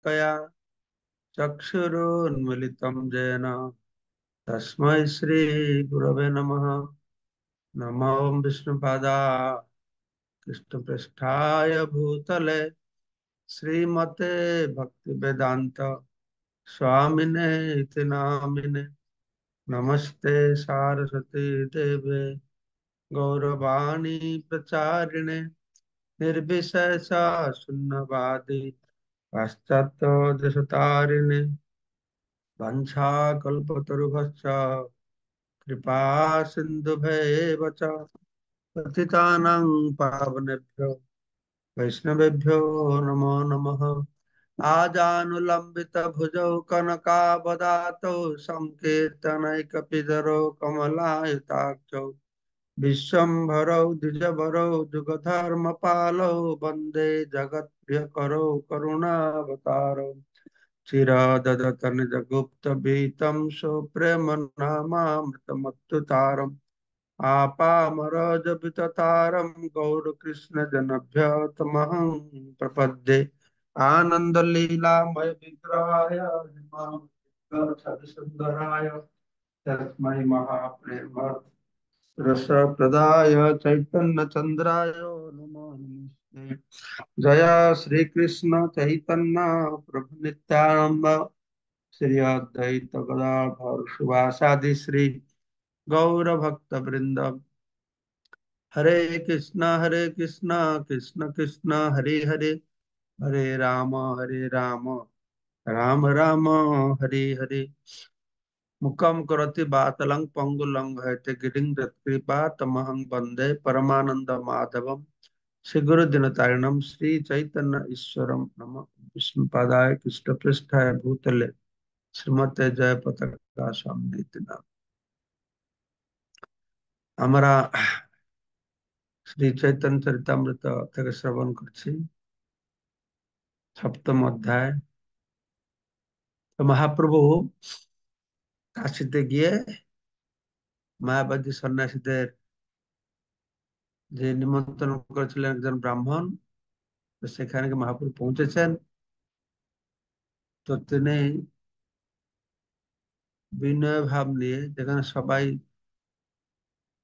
शलाकया चक्षुरुन्मिलितं येन तस्मै श्रीगुरवे नमः। नमो विष्णुपादाय कृष्णपृष्ठाय भूतले श्रीमते भक्तिवेदांत स्वामिने इति नामिने। नमस्ते सारस्वती देवे गौरवाणी प्रचारिणे निर्विशेष शून्यवादी पाश्चात्य देशतारिणे वंशाकल्पतरुभ्यश्च कृपा सिन्धुभैव च पतितानां पावनेभ्यो वैष्णवेभ्यो नमो नमः। आजानुलंबित भुजौ कनकावदातौ संकीर्तनैकपितरौ कमलायताक्षौ विश्वम्भरौ द्विजभरौ जुगधर्मपालौ वन्दे जगत्प्रियकरौ करुणावतारौ चिरददतनिजगुप्तवीतं सुप्रेमनामामृतमत्तुतारम् आपामरजपिततारं गौरकृष्णजनभ्य तमहं प्रपद्ये। आनन्दलीलामय विग्रहाय सुन्दराय तस्मै महाप्रेम रसप्रदाय चैतन्यचन्द्राय नमो नमस्ते। जय श्री कृष्ण चैतन्य प्रभु नित्यानंद श्री अद्वैत गदाधर शिवासादि श्री गौर भक्त वृंद। हरे कृष्णा कृष्ण कृष्ण हरे हरे, हरे राम राम राम हरे हरे। मुखम करोति वातलं पंगुलं हयते गिरिं कृपा तमहं वन्दे परमानंद माधवम श्री गुरु दिनतारिणम श्री चैतन्य ईश्वरम नम विष्णुपादाय कृष्ण पृष्ठाय भूतले श्रीमते जय पताका स्वामी नाम। আমরা শ্রী চৈতন্য চরিতামৃত থেকে শ্রবণ করছি সপ্তম অধ্যায়। তো মহাপ্রভু কাশীতে গিয়ে মায়াবাদী সন্ন্যাসীদের যে নিমন্ত্রণ করেছিলেন একজন ব্রাহ্মণ, তো সেখানে মহাপ্রভু পৌঁছেছেন। তো তিনি বিনয় ভাব নিয়ে যেখানে সবাই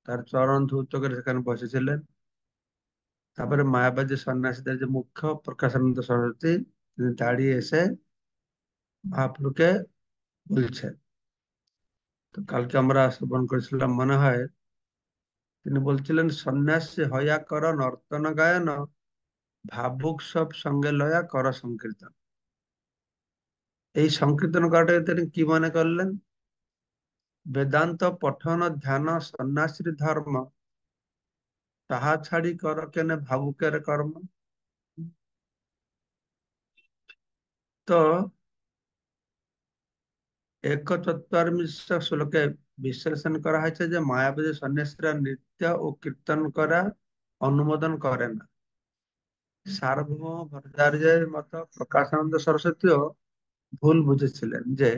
তার চরণ ধৌত করে সেখানে বসেছিলেন। তারপরে মায়াবাদী সন্ন্যাসীদের যে মুখ্য প্রকাশানন্দ সরস্বতী তিনি দাঁড়িয়ে এসে মহাপ্রভুকে বলছেন। তো কালকে আমরা শ্রবণ করেছিলাম মনে হয়, তিনি বলছিলেন সন্ন্যাসী হইয়া কর নর্তন গায়ন, ভাবুক সব সঙ্গে লয়া কর সংকীর্তন। এই সংকীর্তন করাটাকে তিনি কি মনে করলেন? বেদান্ত পঠন ধ্যান সন্ন্যাসীর ধর্ম, তাহা ছাড়ি কর কেনে ভাবুকের কর্ম। তো একচত্বরিংশ শ্লোকে বিশ্লেষণ করা হয়েছে যে মায়াবাদী সন্ন্যাসীরা নৃত্য ও কীর্তন করা অনুমোদন করে না। সার্বভৌম ভট্টাচার্যের মতো প্রকাশানন্দ সরস্বতীও ভুল বুঝেছিলেন যে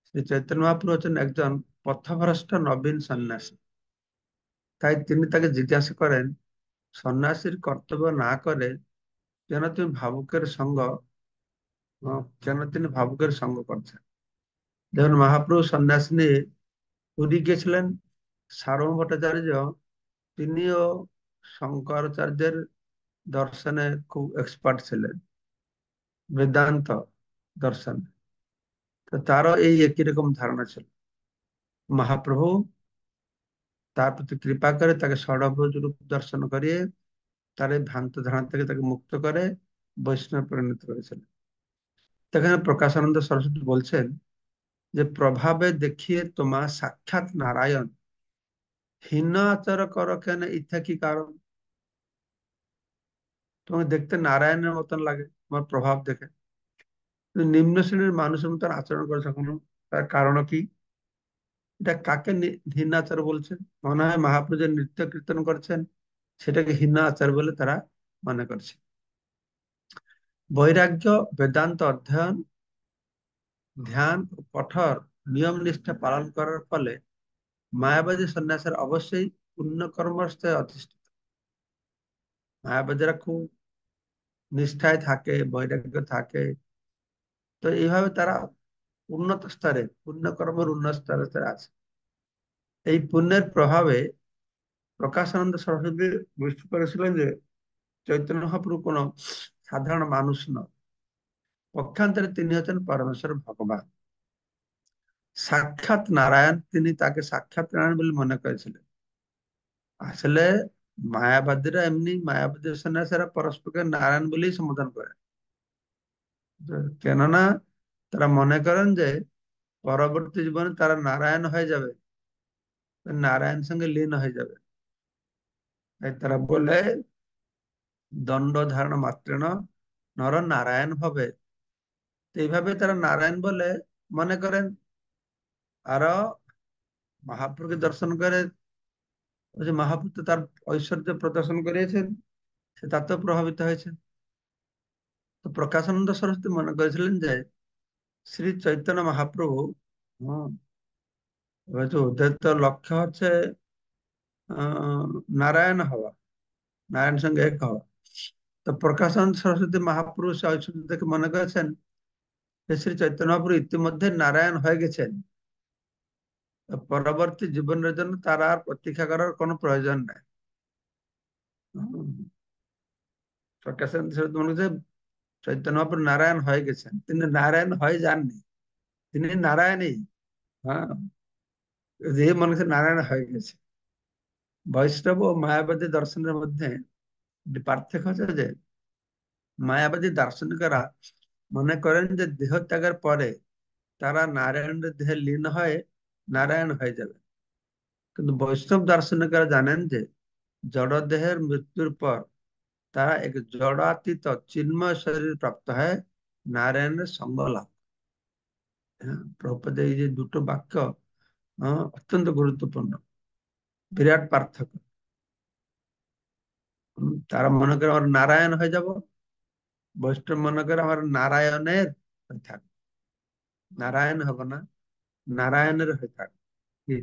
শ্রী চৈতন্য মহাপ্রভু হচ্ছেন একজন পথভ্রষ্ট নবীন সন্ন্যাসী। তাই তিনি তাকে জিজ্ঞাসা করেন, সন্ন্যাসীর কর্তব্য না করে কেন তুমি ভাবুকের সঙ্গ কেন তিনি ভাবুকের সঙ্গ করছেন। যেমন মহাপ্রভু সন্ন্যাস নিয়ে পুরী গেছিলেন, সার্বভৌম ভট্টাচার্য তিনিও শঙ্করাচার্যের দর্শনে খুব এক্সপার্ট ছিলেন, বেদান্ত দর্শনে। তো তারও এই একই রকম ধারণা ছিল। মহাপ্রভু তার প্রতি কৃপা করে তাকে ষড়ভুজ রূপ দর্শন করিয়ে তার এই ভ্রান্ত ধারণা থেকে তাকে মুক্ত করে বৈষ্ণব পরিণত করেছিলেন। সেখানে প্রকাশানন্দ সরস্বতী বলছেন যে প্রভাবে দেখিয়ে তোমা সাক্ষাৎ নারায়ণ, হীন আচর কর কেন ইথা কি কারণ। তোমাকে দেখতে নারায়ণের মতন লাগে তোমার প্রভাব দেখে, নিম্ন শ্রেণীর মানুষের মতন আচরণ করেছে কোনো, তার কারণ কি? এটা কাকে হীন আচার বলছেন? মনে হয় মহাপ্রভু যে নৃত্য কীর্তন করছেন সেটাকে হীন আচার বলে তারা মনে করছে। বৈরাগ্য, বেদান্ত অধ্যয়ন, ধ্যান ও কঠোর নিয়ম নিষ্ঠা পালন করার ফলে মায়াবাদী সন্ন্যাসের অবশ্যই পুণ্য কর্মস্থে অধিষ্ঠিত। মায়াবাদীরা খুব নিষ্ঠায় থাকে, বৈরাগ্য থাকে, তো এইভাবে তারা উন্নত স্তরে, পুণ্যকর্মের উন্নত স্তরে তারা আছে। এই পুণ্যের প্রভাবে প্রকাশানন্দ সরস্বতী বুঝতে পেরেছিলেন যে চৈতন্য মহাপ্রভু কোনো সাধারণ মানুষ নয়, পক্ষান্তরে তিনি হচ্ছেন পরমেশ্বর ভগবান, সাক্ষাৎ নারায়ণ। তিনি তাকে সাক্ষাৎ নারায়ণ বলে মনে করেছিলেন। আসলে মায়াবাদীরা এমনি, মায়াবাদী সন্ন্যাসীরা পরস্পরকে নারায়ণ বলেই সম্বোধন করে। কেননা তারা মনে করেন যে পরবর্তী জীবনে তারা নারায়ণ হয়ে যাবে, নারায়ণ সঙ্গে লীন হয়ে যাবে। তাই তারা বলে দণ্ড ধারণ মাত্রেণ নর নারায়ণ হবে। তো এইভাবে তারা নারায়ণ বলে মনে করেন। আরো মহাপ্রভুকে দর্শন করে, ওই যে মহাপ্রভু তো তার ঐশ্বর্য প্রদর্শন করিয়েছেন, সে তাতেও প্রভাবিত হয়েছে। তো প্রকাশানন্দ সরস্বতী মনে করেছিলেন যে শ্রী চৈতন্য মহাপ্রভু, হম, হয়তো ওদের তো লক্ষ্য হচ্ছে নারায়ণ হওয়া, নারায়ণ সঙ্গে এক হওয়া। তো প্রকাশানন্দ সরস্বতী মহাপ্রভু সে ঐশ্বর্য থেকে মনে করেছেন যে শ্রী চৈতন্য মহাপ্রভু ইতিমধ্যে নারায়ণ হয়ে গেছেন, তো পরবর্তী জীবনের জন্য তার আর প্রতীক্ষা করার কোনো প্রয়োজন নাই। হম, প্রকাশানন্দ সরস্বতী মনে করছে চৈতন্য মহাপ্রভু নারায়ণ হয়ে গেছেন, তিনি নারায়ণ হয়ে যাননি, তিনি নারায়ণই। হ্যাঁ, যে মনে করছে নারায়ণ হয়ে গেছে। বৈষ্ণব ও মায়াবাদী দর্শনের মধ্যে একটি পার্থক্য হচ্ছে যে মায়াবাদী দার্শনিকরা মনে করেন যে দেহ ত্যাগের পরে তারা নারায়ণের দেহে লীন হয়ে নারায়ণ হয়ে যাবে। কিন্তু বৈষ্ণব দার্শনিকরা জানেন যে জড় দেহের মৃত্যুর পর তারা এক জড়াতীত চিন্ময় শরীর প্রাপ্ত হয়, নারায়ণের সঙ্গ লাভ। হ্যাঁ, প্রভুপাদের এই যে দুটো বাক্য অত্যন্ত গুরুত্বপূর্ণ, বিরাট পার্থক্য। তারা মনে করে আমার নারায়ণ হয়ে যাব, বৈষ্ণব মনে করে আমার নারায়ণের হয়ে থাক, নারায়ণ হব না, নারায়ণের হয়ে থাক। কি?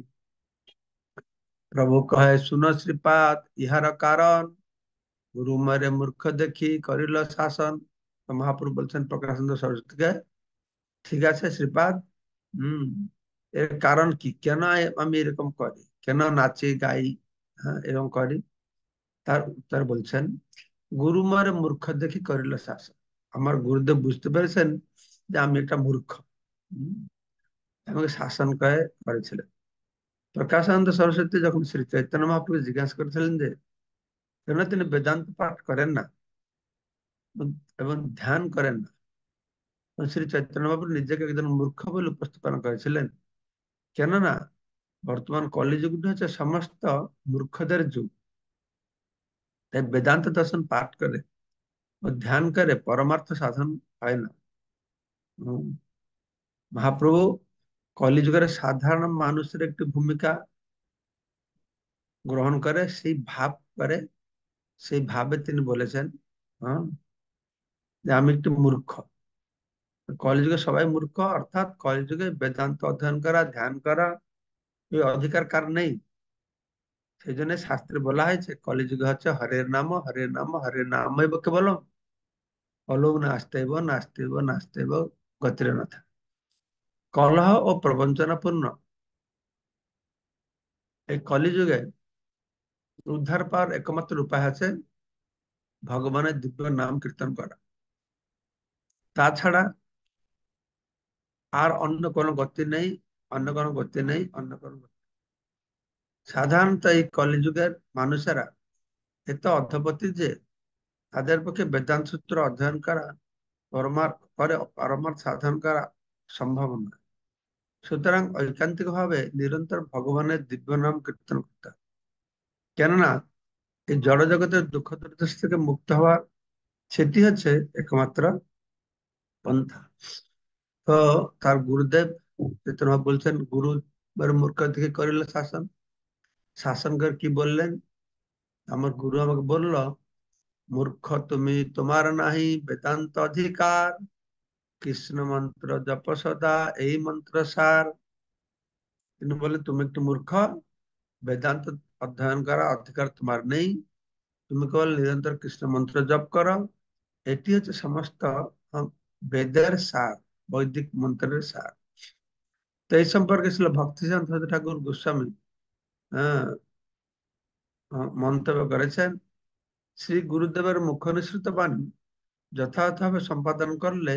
প্রভু কহে শুনো শ্রীপাদ ইহার কারণ, গুরু মারে মূর্খ দেখি করিল শাসন। তো মহাপ্রভু বলছেন প্রকাশানন্দ সরস্বতীকে, ঠিক আছে শ্রীপাদ, হম, এর কারণ কি, কেন আমি এরকম করি, কেন নাচি গাই, হ্যাঁ এরকম করি? তার উত্তর বলছেন, গুরু মারে মূর্খ দেখি করিল শাসন। আমার গুরুদেব বুঝতে পেরেছেন যে আমি একটা মূর্খ, হম, আমাকে শাসন করেছিলেন। প্রকাশানন্দ সরস্বতী যখন শ্রী চৈতন্য মহাপ্রভু জিজ্ঞাসা করেছিলেন যে কেন তিনি বেদান্ত পাঠ করেন না এবং ধ্যান করেন না, তখন শ্রী চৈতন্য মহাপ্রভু নিজেকে একজন মূর্খ বলে উপস্থাপন করেছিলেন। কেননা বর্তমান কলিযুগটা হচ্ছে সমস্ত মূর্খদের যুগ। তাই বেদান্ত দর্শন পাঠ করে ও ধ্যান করে পরমার্থ সাধন হয় না। উম, মহাপ্রভু কলিযুগের সাধারণ মানুষের একটি ভূমিকা গ্রহণ করে, সেই ভাব করে, সেই ভাবে তিনি বলেছেন, হ্যাঁ, যে আমি একটু মূর্খ। কলিযুগে সবাই মূর্খ, অর্থাৎ কলিযুগে বেদান্ত অধ্যয়ন করা, ধ্যান করা এই অধিকার কার নেই। সেই জন্য শাস্ত্রে বলা হয়েছে কলিযুগে হচ্ছে হরের নাম হরের নাম হরের নাম কেবলম অলৌ নাস্তেব নাস্তেব নাস্তেব গতির নাথ। কলহ ও প্রবঞ্চনাপূর্ণ এই কলিযুগে উদ্ধার পাওয়ার একমাত্র উপায় আছে ভগবানের দিব্য নাম কীর্তন করা। তাছাড়া আর অন্য কোনো গতি নেই, অন্য কোনো গতি নেই, অন্য কোনো গতি। সাধারণত এই কলিযুগের মানুষেরা এত অধপতি যে তাদের পক্ষে বেদান্ত সূত্র অধ্যয়ন করা, পরমার্থ সাধন করা সম্ভব নয়। সুতরাং ঐকান্তিক ভাবে নিরন্তর ভগবানের দিব্য নাম কীর্তন করতে হবে। কেননা এই জড় জগতের দুঃখ দুর্দশা থেকে মুক্ত হওয়ার সেটি হচ্ছে একমাত্র পন্থা। তো তার গুরুদেব চৈতন্য বলছেন গুরু মূর্খ থেকে করিল শাসন। শাসন করে কি বললেন? আমার গুরু আমাকে বলল, মূর্খ তুমি, তোমার নাহি বেদান্ত অধিকার, কৃষ্ণ মন্ত্র জপ সদা এই মন্ত্র সার। তিনি বললেন তুমি একটু মূর্খ, বেদান্ত অধ্যয়ন করা অধিকার তোমার নেই, তুমি কেবল নিরন্তর কৃষ্ণ মন্ত্র জপ করো, এটি হচ্ছে সমস্ত বেদের সার, বৈদিক মন্ত্রের সার। তো এই সম্পর্কে ছিল ভক্তিসিদ্ধান্ত ঠাকুর গোস্বামী আহ, মন্তব্য করেছেন, শ্রী গুরুদেবের মুখ নিঃসৃত বাণী যথাযথভাবে সম্পাদন করলে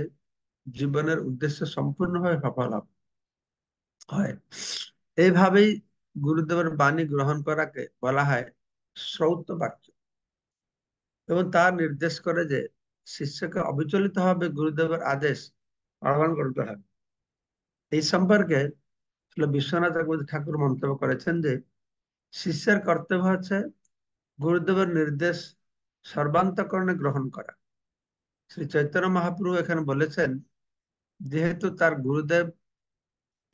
জীবনের উদ্দেশ্য সম্পূর্ণভাবে সফল হয়। এইভাবেই গুরুদেবের বাণী গ্রহণ করাকে বলা হয় শ্রৌত বাক্য, এবং তা নির্দেশ করে যে শিষ্যকে অবিচলিতভাবে গুরুদেবের আদেশ পালন করতে হবে। এই সম্পর্কে বিশ্বনাথ চক্রবর্তী ঠাকুর মন্তব্য করেছেন যে শিষ্যের কর্তব্য হচ্ছে গুরুদেবের নির্দেশ সর্বান্তকরণে গ্রহণ করা। শ্রী চৈতন্য মহাপ্রভু এখানে বলেছেন, যেহেতু তার গুরুদেব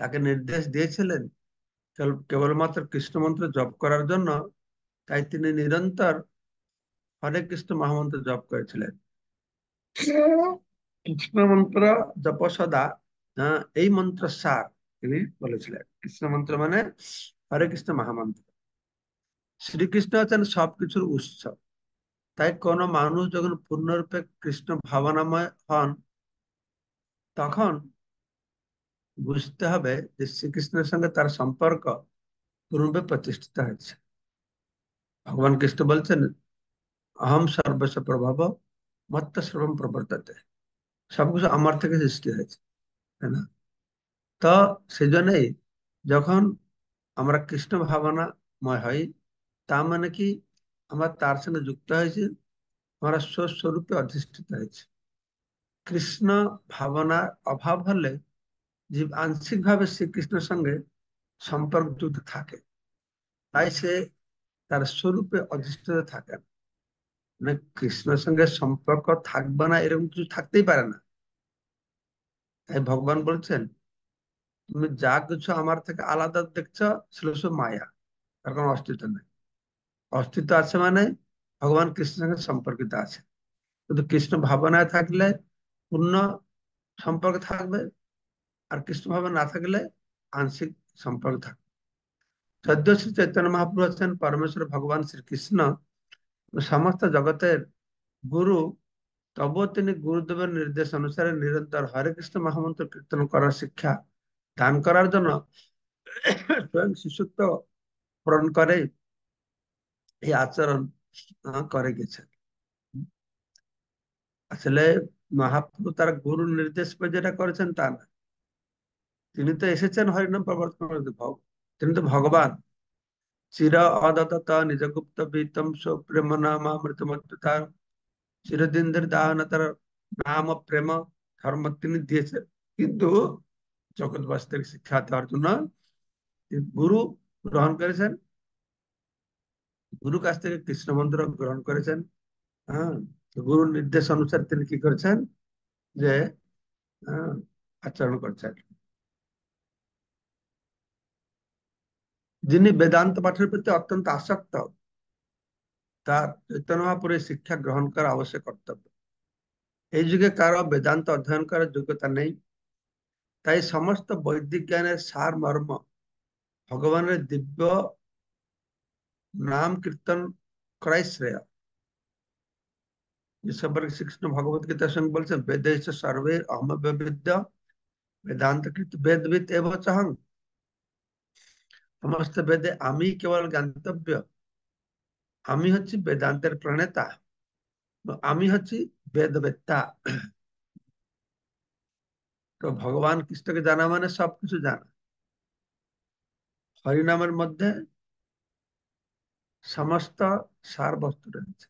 তাকে নির্দেশ দিয়েছিলেন কেবলমাত্র কৃষ্ণ মন্ত্র জপ করার জন্য, তাই তিনি নিরন্তর হরে কৃষ্ণ মহামন্ত্র জপ করেছিলেন। কৃষ্ণ মন্ত্র জপ সদা, এই মন্ত্র সার তিনি বলেছিলেন। কৃষ্ণ মন্ত্র মানে হরে কৃষ্ণ মহামন্ত্র। শ্রীকৃষ্ণ হচ্ছেন সবকিছুর উৎস। তাই কোনো মানুষ যখন পূর্ণরূপে কৃষ্ণ ভাবনাময় হন, তখন বুঝতে হবে যে শ্রীকৃষ্ণের সঙ্গে তার সম্পর্ক পূর্ণরূপে প্রতিষ্ঠিত হয়েছে। ভগবান কৃষ্ণ বলছেন, অহম সর্বস্ব প্রভাব মত্ত সর্বম প্রবর্ততে, সবকিছু আমার থেকে সৃষ্টি হয়েছে, তাই না? তো সেই জন্যই যখন আমরা কৃষ্ণ ভাবনাময় হই, তা মানে কি আমরা তার সঙ্গে যুক্ত হয়েছি, আমরা স্বস্বরূপে অধিষ্ঠিত হয়েছি। কৃষ্ণ ভাবনার অভাব হলে জীব আংশিক ভাবে শ্রীকৃষ্ণের সঙ্গে সম্পর্ক যুক্ত থাকে, তাই সে তার স্বরূপে অধিষ্ঠিত থাকে না। মানে কৃষ্ণের সঙ্গে সম্পর্ক থাকবে না এরকম কিছু থাকতেই পারে না। তাই ভগবান বলছেন, তুমি যা কিছু আমার থেকে আলাদা দেখছো সেগুলো সব মায়া, তার কোনো অস্তিত্ব নেই। অস্তিত্ব আছে মানে ভগবান কৃষ্ণের সঙ্গে সম্পর্কিত আছে। কিন্তু কৃষ্ণ ভাবনায় থাকলে পূর্ণ সম্পর্ক থাকবে, আর কৃষ্ণ ভাবনা না থাকলে আংশিক সম্পর্ক থাকবে। সদ্য শ্রী চৈতন্য মহাপ্রভু হচ্ছেন পরমেশ্বর ভগবান শ্রীকৃষ্ণ, সমস্ত জগতের গুরু। তবুও তিনি গুরুদেবের নির্দেশ অনুসারে নিরন্তর হরে কৃষ্ণ মহামন্ত্র কীর্তন করার শিক্ষা দান করার জন্য স্বয়ং শিশুত্ব পূরণ করে এই আচরণ করে গেছেন। আসলে মহাপ্রভু তার গুরুর নির্দেশ পেয়ে যেটা করেছেন তা না। তিনি তো এসেছেন হরিনাম প্রবর্তন করতে। তিনি তো ভগবান। চির অদত্ত নিজ গুপ্ত প্রীতম সুপ্রেম নাম অমৃতমত্তা, চিরদিন ধরে দাহন তার নাম ও প্রেম ধর্ম তিনি দিয়েছেন। কিন্তু জগৎবাসীদের শিক্ষা দেওয়ার জন্য তিনি গুরু গ্রহণ করেছেন। গুরু কাছ থেকে কৃষ্ণ মন্ত্র গ্রহণ করেছেন। হ্যাঁ, গুরুর নির্দেশ অনুসারে তিনি কি করেছেন, যে হ্যাঁ, আচরণ করছেন। যিনি বেদান্ত পাঠের প্রতি অত্যন্ত আসক্ত, তার চৈতন্য মহাপুরের শিক্ষা গ্রহণ করা অবশ্যই কর্তব্য। এই যুগে কারো বেদান্ত অধ্যয়ন করার যোগ্যতা নেই। তাই সমস্ত বৈদিক জ্ঞানের সার মর্ম ভগবানের দিব্য নাম কীর্তন করাই শ্রেয়। এ সম্পর্কে শ্রীকৃষ্ণ ভগবত গীতার সঙ্গে বলছেন, বেদে সর্বে অহম বিদ্যা বেদান্ত কৃত বেদবিদ এব চাহং। সমস্ত বেদে আমি কেবল জ্ঞাতব্য। আমি হচ্ছি বেদান্তের প্রণেতা, আমি হচ্ছি বেদবেত্তা। তো ভগবান কৃষ্ণকে জানা মানে সবকিছু জানা। হরিনামের মধ্যে সমস্ত সার বস্তু রয়েছে।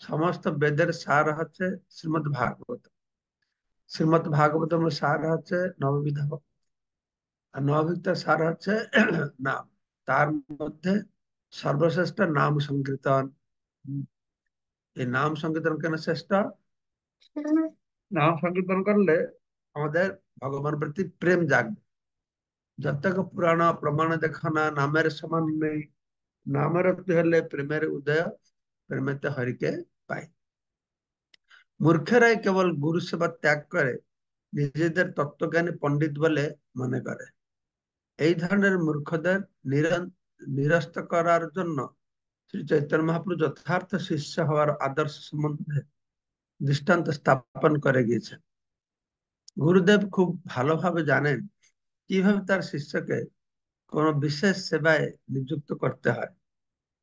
সমস্ত বেদের সার হচ্ছে শ্রীমদ ভাগবত। শ্রীমদ ভাগবতের সার হচ্ছে নববিধা ভক্তি। আর নববিধার সার হচ্ছে নাম। তার মধ্যে সর্বশ্রেষ্ঠ নাম সংকীর্তন। এই নাম সংকীর্তন কেন শ্রেষ্ঠ? নাম সংকীর্তন করলে আমাদের ভগবান প্রতি প্রেম জাগবে। যতক পুরাণ প্রমাণ দেখানা নামের সমান নেই, নামের অর্থ হলে প্রেমের উদয়, প্রেমেতে হরিকে পাই। মূর্খেরাই কেবল গুরু সেবা ত্যাগ করে নিজেদের তত্ত্বজ্ঞানী পণ্ডিত বলে মনে করে। এই ধরনের মূর্খদের নিরস্ত করার জন্য শ্রী চৈতন্য মহাপ্রভু যথার্থ শিষ্য হওয়ার আদর্শ সম্বন্ধে দৃষ্টান্ত স্থাপন করে গিয়েছেন। গুরুদেব খুব ভালোভাবে জানেন কিভাবে তার শিষ্যকে কোনো বিশেষ সেবায় নিযুক্ত করতে হয়।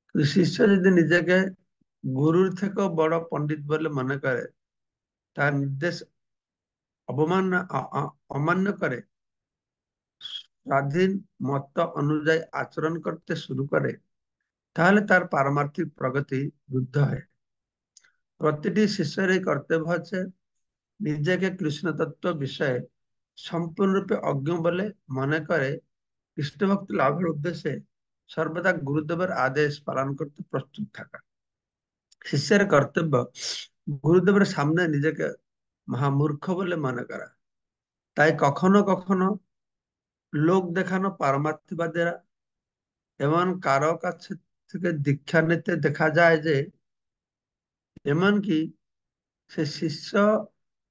কিন্তু শিষ্য যদি নিজেকে গুরুর থেকেও বড় পণ্ডিত বলে মনে করে, তার নির্দেশ অবমান অমান্য করে, স্বাধীন মত অনুযায়ী আচরণ করতে শুরু করে, তাহলে তার পারমার্থিক প্রগতি রুদ্ধ হয়। প্রতিটি শিষ্যের এই কর্তব্য হচ্ছে নিজেকে কৃষ্ণ তত্ত্ব বিষয়ে সম্পূর্ণরূপে অজ্ঞ বলে মনে করে কৃষ্ণ ভক্তি লাভের উদ্দেশ্যে সর্বদা গুরুদেবের আদেশ পালন করতে প্রস্তুত থাকা। শিষ্যের কর্তব্য গুরুদেবের সামনে নিজেকে মহামূর্খ বলে মনে করা। তাই কখনো কখনো লোক দেখানো পারমার্থবাদীরা এমন কারো কাছে থেকে দীক্ষা নিতে দেখা যায় যে এমনকি সে শিষ্য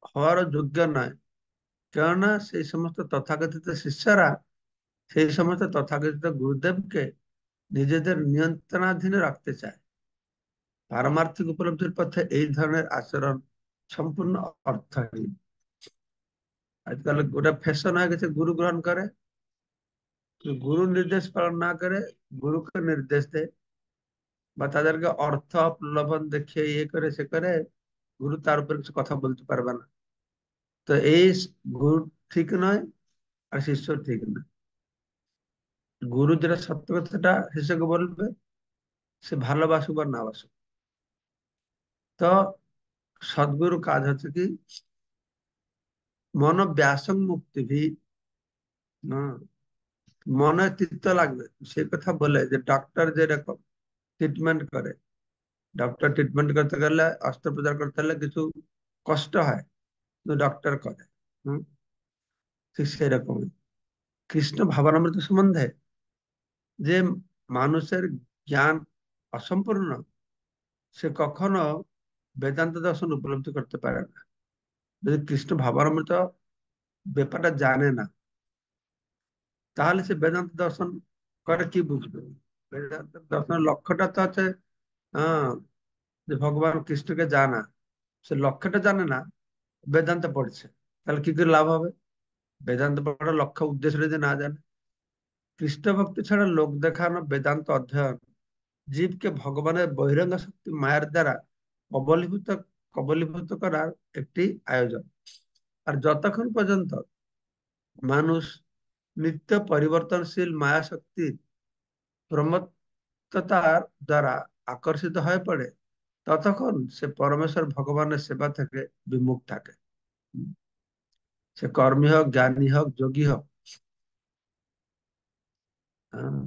হওয়ারও যোগ্য নয়, কেননা সেই সমস্ত তথাকথিত শিষ্যরা সেই সমস্ত তথাকথিত গুরুদেবকে নিজেদের নিয়ন্ত্রণাধীনে রাখতে চায়। পারমার্থিক উপলব্ধির পথে এই ধরনের আচরণ সম্পূর্ণ অর্থহীন। আজকাল গোটা ফ্যাশন হয়ে গেছে গুরু গ্রহণ করে, গুরু নির্দেশ পালন না করে গুরুকে নির্দেশ দেয় বা তাদেরকে অর্থ প্রলোভন দেখিয়ে ইয়ে করে সে করে, গুরু তার উপর কিছু কথা বলতে পারবে না। তো এই গুরু ঠিক নয়, আর শিষ্য ঠিক নয়। গুরু যেটা সত্য কথাটা শিষ্যকে বলবে, সে ভালোবাসুক বা না বাসুক। তো সদ্গুরু কাজ হচ্ছে কি, মন ব্যাসং মুক্তি ভি না, মনে তিক্ত লাগবে সে কথা বলে, যে ডক্টর যেরকম ট্রিটমেন্ট করে, ডক্টর ট্রিটমেন্ট করতে গেলে অস্ত্রোপচার করতে হলে কিছু কষ্ট হয়, কিন্তু ডক্টর করে। হম, ঠিক সেরকমই কৃষ্ণ ভাবনামৃত সম্বন্ধে যে মানুষের জ্ঞান অসম্পূর্ণ, সে কখনো বেদান্ত দর্শন উপলব্ধি করতে পারে না। যদি কৃষ্ণ ভাবনামৃত ব্যাপারটা জানে না, তাহলে সে বেদান্ত দর্শন করে কি বুঝবে? বেদান্ত দর্শনের লক্ষ্যটা তো হচ্ছে আহ যে ভগবান কৃষ্ণকে জানা। সে লক্ষ্যটা জানে না, বেদান্ত পড়ছে, তাহলে কি করে লাভ হবে? বেদান্ত পড়ার লক্ষ্য উদ্দেশ্য যদি না জানে। কৃষ্ণ ভক্তি ছাড়া লোক দেখানো বেদান্ত অধ্যয়ন জীবকে ভগবানের বহিরঙ্গ শক্তি মায়ের দ্বারা কবলীভূত কবলীভূত করার একটি আয়োজন। আর যতক্ষণ পর্যন্ত মানুষ নিত্য পরিবর্তনশীল মায়া শক্তির প্রমত্ততার দ্বারা আকর্ষিত হয়ে পড়ে, ততক্ষণ সে পরমেশ্বর ভগবানের সেবা থেকে বিমুখ থাকে। সে কর্মী হোক, জ্ঞানী হোক, যোগী হোক, আহ,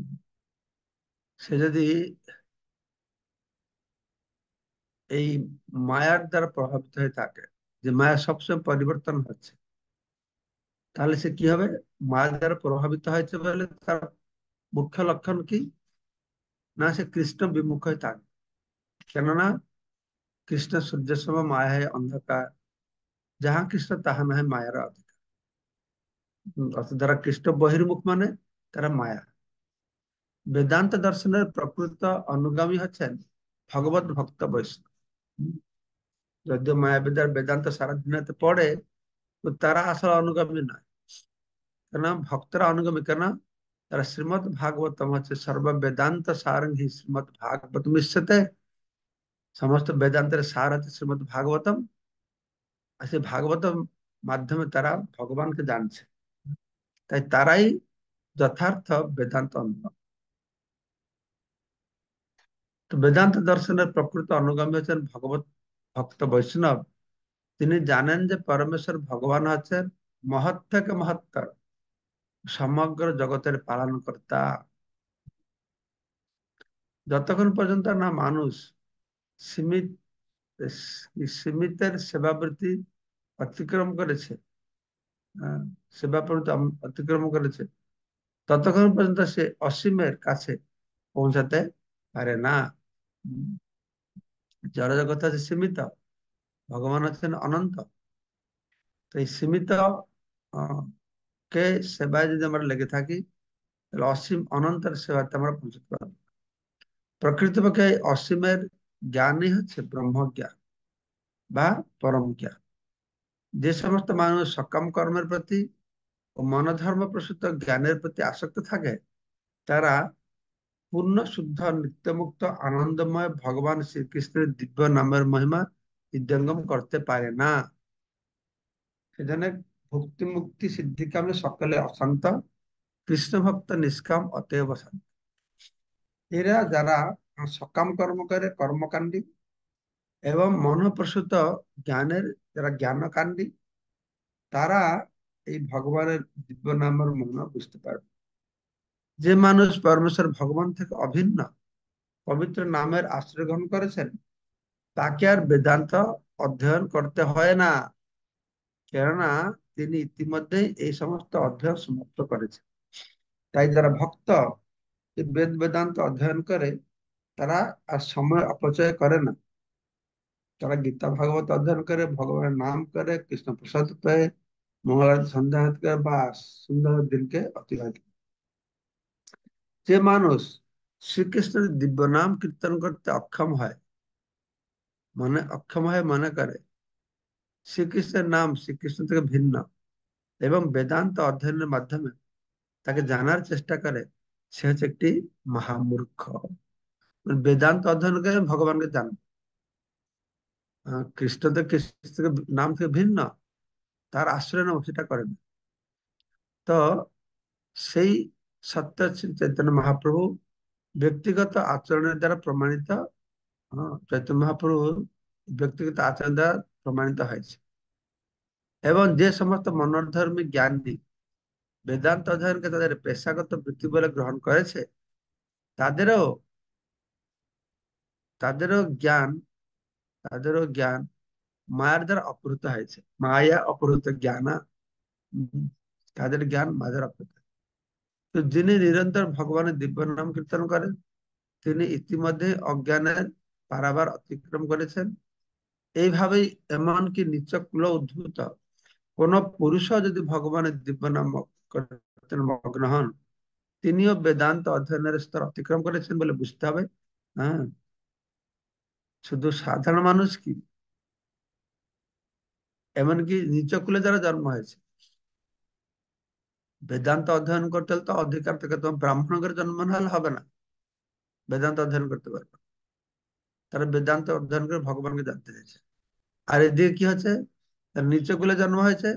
সে যদি এই মায়ার দ্বারা প্রভাবিত হয়ে থাকে, যে মায়া সবসময় পরিবর্তন হচ্ছে, তাহলে সে কি হবে? মায়ার দ্বারা প্রভাবিত হয়েছে বলে তার মুখ্য লক্ষণ কি? না, সে কৃষ্ণ বিমুখ হয়ে থাকে। কেননা কৃষ্ণ সূর্যের সময় মায়া হয় অন্ধকার, যাহা কৃষ্ণ তাহা না হয় মায়ার অধিকার। অর্থাৎ যারা কৃষ্ণ বহির্মুখ মানে তারা মায়া। বেদান্ত দর্শনের প্রকৃত অনুগামী হচ্ছেন ভগবত ভক্ত বৈষ্ণব। যদিও মায়াবিদার বেদান্ত সারা দুনিয়াতে পড়ে, তো তারা আসলে অনুগামী নয়। কেন ভক্তরা অনুগামী? কেন? তারা শ্রীমদ ভাগবতম হচ্ছে সর্ব বেদান্ত সারঙ্গী শ্রীমদ ভাগবতম ইষ্যতে, সমস্ত বেদান্তের সার হচ্ছে শ্রীমদ ভাগবতম। আর সেই ভাগবতম মাধ্যমে তারা ভগবানকে জানছে, তাই তারাই যথার্থ বেদান্ত অনুগামী। তো বেদান্ত দর্শনের প্রকৃত অনুগামী হচ্ছেন ভগবত ভক্ত বৈষ্ণব। তিনি জানেন যে পরমেশ্বর ভগবান হচ্ছেন মহৎ থেকে মহত্তর, সমগ্র জগতের পালনকর্তা। যতক্ষণ পর্যন্ত না মানুষ সীমিত সীমিতের সেবাবৃত্তি অতিক্রম করেছে, আহ, সেবা পর্যন্ত অতিক্রম করেছে, ততক্ষণ পর্যন্ত সে অসীমের কাছে পৌঁছাতে পারে না। উম, জড় জগৎ আছে সীমিত, ভগবান হচ্ছেন অনন্ত। তো এই সীমিত আহ, কে সেবায় যদি আমরা লেগে থাকি, তাহলে অসীম অনন্তের সেবাতে আমরা পৌঁছতে পারবো। প্রকৃতপক্ষে এই অসীমের জ্ঞানই হচ্ছে ব্রহ্মজ্ঞান বা পরম জ্ঞান। যে সমস্ত মানুষ সকাম কর্মের প্রতি ও মনোধর্ম প্রসূত জ্ঞানের প্রতি আসক্ত থাকে, তারা পূর্ণ শুদ্ধ নিত্যমুক্ত আনন্দময় ভগবান শ্রীকৃষ্ণের দিব্য নামের মহিমা হৃদয়ঙ্গম করতে পারে না। সেজন্য ভক্তি মুক্তি সিদ্ধিকামে সকলে অশান্ত, কৃষ্ণ ভক্ত নিষ্কাম অতএব শান্ত। এরা যারা সকাম কর্ম করে, কর্মকাণ্ডী এবং মনোপ্রসূত জ্ঞানের যারা জ্ঞানকাণ্ডী, তারা এই ভগবানের দিব্য নামের মহিমা বুঝতে পারবে। যে মানুষ পরমেশ্বর ভগবান থেকে অভিন্ন পবিত্র নামের আশ্রয় গ্রহণ করেছেন, তাকে আর বেদান্ত অধ্যয়ন করতে হয় না, কেননা তিনি ইতিমধ্যেই এই সমস্ত অধ্যয়ন সমাপ্ত করেছেন। তাই যারা ভক্ত এই বেদ বেদান্ত অধ্যয়ন করে, তারা আর সময় অপচয় করে না। তারা গীতা ভাগবত অধ্যয়ন করে, ভগবানের নাম করে, কৃষ্ণ প্রসাদ পেয়ে মঙ্গলারতি সন্ধ্যা আরতি করে বা সুন্দর দিনকে অতিবাহিত করে। যে মানুষ শ্রীকৃষ্ণের দিব্য নাম কীর্তন করতে অক্ষম হয় মনে করে শ্রীকৃষ্ণের নাম শ্রীকৃষ্ণ থেকে ভিন্ন এবং বেদান্ত অধ্যয়নের মাধ্যমে তাকে জানার চেষ্টা করে, সে হচ্ছে একটি মহামূর্খ। বেদান্ত অধ্যয়ন করে ভগবানকে জান, কৃষ্ণ তো কৃষ্ণ থেকে নাম থেকে ভিন্ন, তার আশ্রয় নেব সেটা করে না। তো সেই সত্য চৈতন্য মহাপ্রভু ব্যক্তিগত আচরণের দ্বারা প্রমাণিত, চৈতন্য মহাপ্রভু ব্যক্তিগত আচরণ দ্বারা প্রমাণিত হয়েছে। এবং যে সমস্ত মনোধর্মী জ্ঞানী বেদান্ত অধ্যয়নকে তাদের পেশাগত বৃত্তি বলে গ্রহণ করেছে, তাদেরও তাদেরও জ্ঞান তাদেরও জ্ঞান মায়ার দ্বারা অপহৃত হয়েছে। মায়া অপহৃত জ্ঞান, উম, তাদের জ্ঞান মায়ার অপহৃত। তো যিনি নিরন্তর ভগবানের দিব্য নাম কীর্তন করেন, তিনি ইতিমধ্যে অজ্ঞানের পারাবার অতিক্রম করেছেন। এইভাবেই এমনকি নিচ কুল উদ্ভূত কোন পুরুষও যদি ভগবানের দিব্য নাম কীর্তনে মগ্ন হন, তিনিও বেদান্ত অধ্যয়নের স্তর অতিক্রম করেছেন বলে বুঝতে হবে। হ্যাঁ, শুধু সাধারণ মানুষ কি, এমনকি নিচ কুলে যারা জন্ম হয়েছে, বেদান্ত অধ্যয়ন করতে হলে তো অধিকার থেকে তোমার ব্রাহ্মণ ঘরে জন্ম হলে হবে না, বেদান্ত অধ্যয়ন করতে পারবে। তারা বেদান্ত অধ্যয়ন করে ভগবানকে জানতে চাইছে। আর এদিকে কি হচ্ছে, তার নিচে কুলে জন্ম হয়েছে,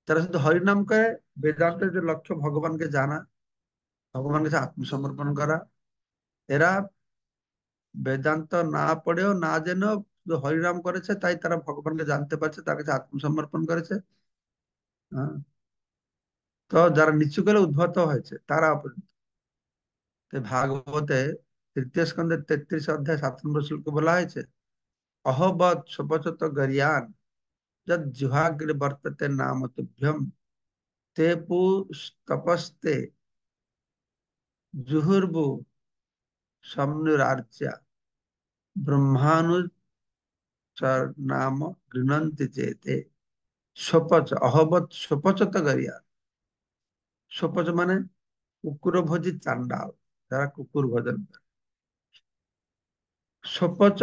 তারা শুধু হরিনাম করে। বেদান্তের যে লক্ষ্য ভগবানকে জানা, ভগবানকে কাছে আত্মসমর্পণ করা। এরা বেদান্ত না পড়েও না জেনেও শুধু হরিনাম করেছে, তাই তারা ভগবানকে জানতে পারছে, তার কাছে আত্মসমর্পণ করেছে। হ্যাঁ, তো যারা নিচু করে উদ্ভূত হয়েছে তারা অপরিণত। তাই ভাগবতে তৃতীয় স্কন্ধের 33 অধ্যায় 7 নম্বর শ্লোকে বলা হয়েছে, অহবৎ সুপচত গরিয়ান যদ জিহ্বাগ্রে বর্ততে নাম তুভ্যম তে তপস্তে জুহুর্বু সম্নুরার্চ্যা ব্রহ্মানুচর নাম গৃণন্তি চেতে। সোপচ অহবৎ সোপচত গরিয়ান। সোপচ মানে কুকুর ভোজি চান্ডাল, যারা কুকুর ভোজন করে। সোপচ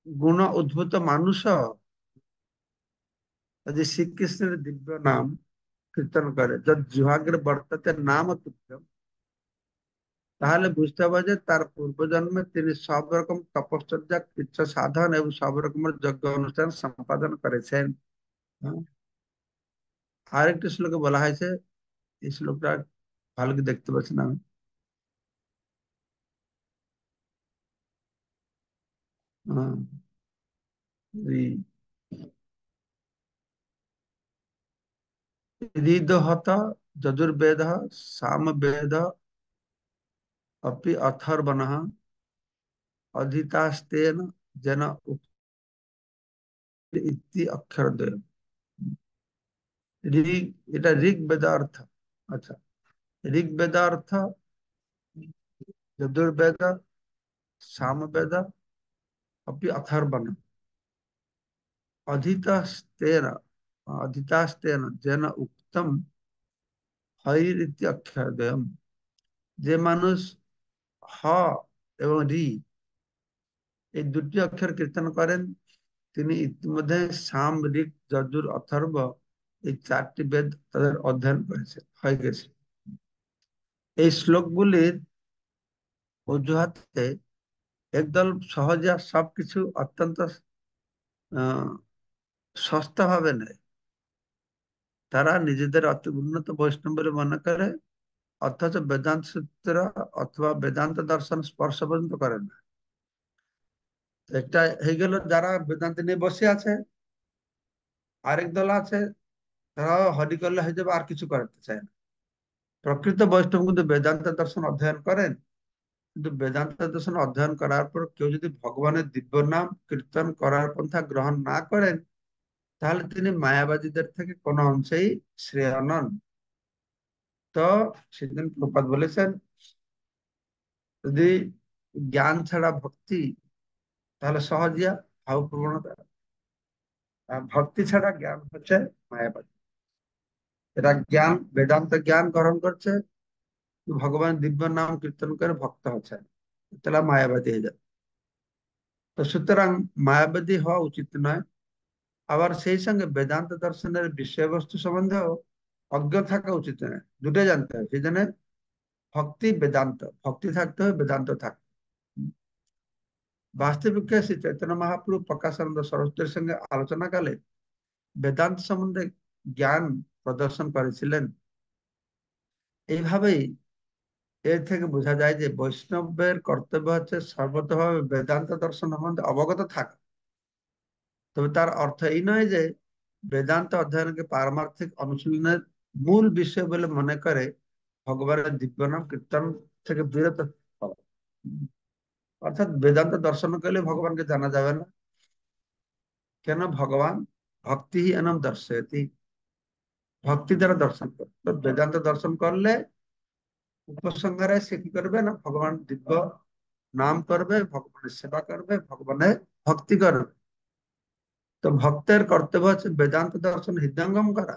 গুণ উদ্ভূত মানুষ যদি শ্রীকৃষ্ণের দিব্য নাম কীর্তন করে, যদ জিহ্বাগ্রে বর্ততে নাম তুভ্যম, তাহলে বুঝতে হবে যে তার পূর্বজন্মে তিনি সব রকম তপশ্চর্যা, কৃচ্ছ সাধন এবং সব রকমের যজ্ঞ অনুষ্ঠান সম্পাদন করেছেন। হ্যাঁ? আরেকটি শ্লোকে বলা হয়েছে, এই শ্লোকটা ভালো কি দেখতে পাচ্ছি না আমি। হ্যাঁ, এই হৃদহত যজুর্বেদ সামবেদ अपि अथर्वणः অধীতাস্তেন যেন উক্ত ইতি অক্ষরদ্বয়। ঋগ, এটা ঋগ বেদার্থ। আচ্ছা, ঋগ বেদার্থ, যজুর্বেদ, সামবেদ, अपि अथर्वण অধীতাস্তেন অধীতাস্তেন যেন উক্তম হৈরিতি অক্ষরদ্বয়ম। যে মানুষ হ এবং রি এই দুটি অক্ষর কীর্তন করেন, তিনি ইতিমধ্যে সাম, ঋক, যজুর, অথর্ব এই 4টি বেদ তাদের অধ্যয়ন করেছে হয়ে গেছে। এই শ্লোকগুলির অজুহাতে একদল সহজে সবকিছু অত্যন্ত আহ সস্তা ভাবে নেয়। তারা নিজেদের অতি উন্নত বৈষ্ণব বলে মনে করে, অথচ বেদান্ত সূত্র অথবা বেদান্ত দর্শন স্পর্শ পর্যন্ত করে না। একটা হয়ে গেল যারা বেদান্ত নিয়ে বসে আছে, আরেক দল আছে তারা হরি করলে হয়ে যাবে, আর কিছু করতে চায় না। প্রকৃত বৈষ্ণব কিন্তু বেদান্ত দর্শন অধ্যয়ন করেন, কিন্তু বেদান্ত দর্শন অধ্যয়ন করার পর কেউ যদি ভগবানের দিব্য নাম কীর্তন করার পন্থা গ্রহণ না করেন, তাহলে তিনি মায়াবাদীদের থেকে কোনো অংশেই শ্রেয় নন। তো সেদিন প্রপাত বলেছেন, যদি জ্ঞান ছাড়া ভক্তি, তাহলে সহজিয়া ভাব প্রবণতা, আর ভক্তি ছাড়া জ্ঞান হচ্ছে মায়াবাদী। এরা জ্ঞান, বেদান্ত জ্ঞান গ্রহণ করছে, ভগবান দিব্য নাম কীর্তন করে ভক্ত হচ্ছে না, তাহলে মায়াবাদী হয়ে যাবে। তো সুতরাং মায়াবাদী হওয়া উচিত নয়। আবার সেই সঙ্গে বেদান্ত দর্শনের বিষয়বস্তু সম্বন্ধেও অজ্ঞ থাকা উচিত নয়, দুটোই জানতে হবে। সেই জন্য ভক্তি বেদান্ত, ভক্তি থাকতে হবে, বেদান্ত থাকতে হবে। বাস্তবিক শ্রী চৈতন্য মহাপ্রভু প্রকাশানন্দ সরস্বতীর সঙ্গে আলোচনাকালে বেদান্ত সম্বন্ধে জ্ঞান প্রদর্শন করেছিলেন। এইভাবেই এর থেকে বোঝা যায় যে বৈষ্ণবের কর্তব্য হচ্ছে সর্বতভাবে বেদান্ত দর্শন সম্বন্ধে অবগত থাকা। তবে তার অর্থ এই নয় যে বেদান্ত অধ্যয়নকে পারমার্থিক অনুশীলনের মূল বিষয় বলে মনে করে ভগবানের দিব্য নাম কীর্তন থেকে বিরত হওয়া। অর্থাৎ বেদান্ত দর্শন করলে ভগবানকে জানা যাবে না। কেন? ভগবান ভক্তি হি এনম দর্শয়তি, ভক্তি দ্বারা দর্শন করে। তো বেদান্ত দর্শন করলে উপসংহারে সে কি করবে না, ভগবান দিব্য নাম করবে, ভগবানের সেবা করবে, ভগবানের ভক্তি করবে। তো ভক্তের কর্তব্য হচ্ছে বেদান্ত দর্শন হৃদয়ঙ্গম করা,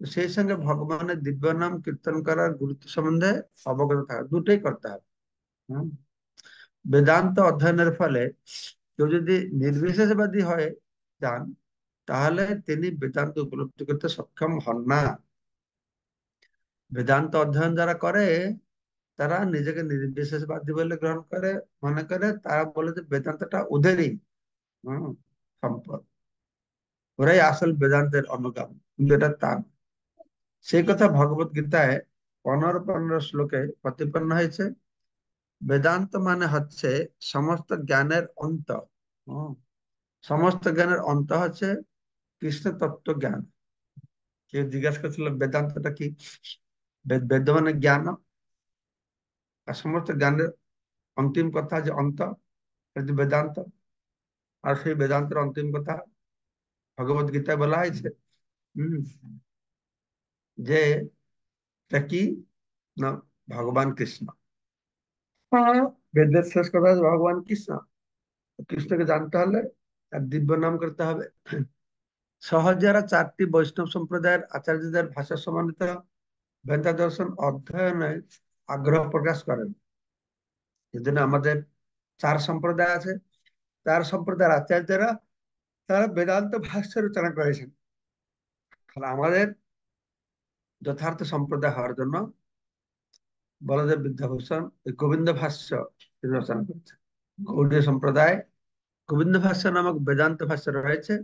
সেই সঙ্গে ভগবানের দিব্য নাম কীর্তন করার গুরুত্ব সম্বন্ধে অবগত থাকা, দুটোই করতে হবে। হুম। বেদান্ত অধ্যয়নের ফলে কেউ যদি নির্বিশেষবাদী হয়ে যান, তাহলে তিনি বেদান্ত উপলব্ধি করতে সক্ষম হন না। বেদান্ত অধ্যয়ন যারা করে, তারা নিজেকে নির্বিশেষবাদী বলে গ্রহণ করে, মনে করে, তারা বলে যে বেদান্তটা ওদেরই হম সম্পদ, ওরাই আসল বেদান্তের অনুগামী, কিন্তু এটা তা না। সেই কথা ভগবত গীতায় 15 শ্লোকে প্রতিপন্ন হয়েছে। বেদান্ত মানে হচ্ছে সমস্ত জ্ঞানের অন্ত। হম, সমস্ত জ্ঞানের অন্ত হচ্ছে কৃষ্ণ তত্ত্ব জ্ঞান। কেউ জিজ্ঞাসা করছিল বেদান্তটা কি? বেদ মানে জ্ঞান, আর সমস্ত জ্ঞানের অন্তিম কথা যে অন্ত, এটা বেদান্ত। আর সেই বেদান্তের অন্তিম কথা ভগবত গীতায় বলা হয়েছে, হম, যে এটা কি না, ভগবান কৃষ্ণ। বেদের শেষ কথা হচ্ছে ভগবান কৃষ্ণ। কৃষ্ণকে জানতে হলে তার দিব্য নাম করতে হবে। সহজেরা 4টি বৈষ্ণব সম্প্রদায়ের আচার্যদের ভাষা সম্বন্ধিত বেদান্ত দর্শন অধ্যয়নে আগ্রহ প্রকাশ করেন। এই জন্য আমাদের 4 সম্প্রদায় আছে, 4 সম্প্রদায়ের আচার্যরা তারা বেদান্ত ভাষ্য রচনা করেছেন। আর আমাদের যথার্থ সম্প্রদায় হওয়ার জন্য বলদেব বিদ্যাভূষণ এই গোবিন্দ ভাষ্য তিনি রচনা করেছেন। গৌড়ীয় সম্প্রদায় গোবিন্দ ভাষ্য নামক বেদান্ত ভাষ্য রয়েছে,